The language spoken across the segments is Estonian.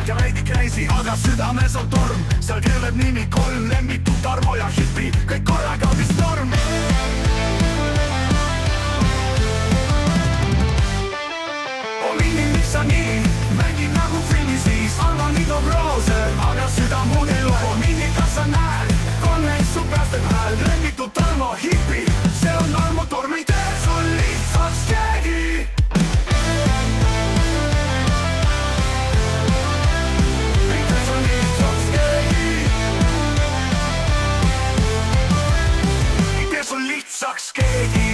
vaikselt ja veidi crazy, aga südames on torm. seal keeleb nimi kolm lemmikut, Tarmo ja Hipi, kõik korraga vist norm. Miks sa nii, mängid nagu filmis viis, Almani toob roose, aga süda muud ei loe. Mini, kas sa näed, konneid su päästab hääl, lemmitud Tarmo Hipi, see on Tarmo Torm, ei tee sul lihtsaks keegi. Ei tee sul lihtsaks keegi. Ei tee sul lihtsaks keegi.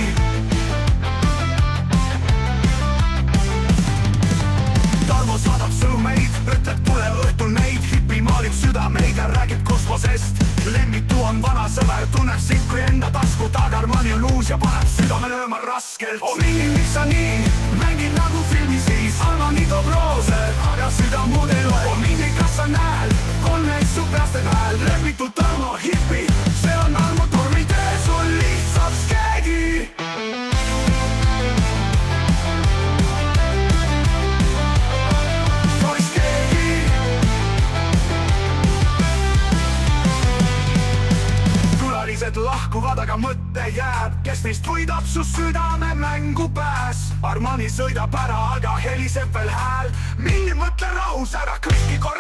Saadab sõnumeid, ütleb tule õhtul neid, Hipi maalib südameid ja räägib kosmosest. Lemmitu on vana sõber, tunneb sind kui enda taskut, aga Armani on uus ja paneb südame lööma raskelt. Mini, miks sa nii, mängid nagu filmis viis, Almani toob roose, aga süda muud ei loe. Mini, kas sa näed, kolmeid su päästab hääl, lemmitud Tarmo Hipi, see on Tarmo Torm, ei tee sul lihtsaks keegi. Lahkuvad, aga mõtte jääb, kes neist võidab su südame mängu pääs. Armani sõidab ära, aga heliseb veel hääl. Mini, mõtle rahus ära, kõiki korra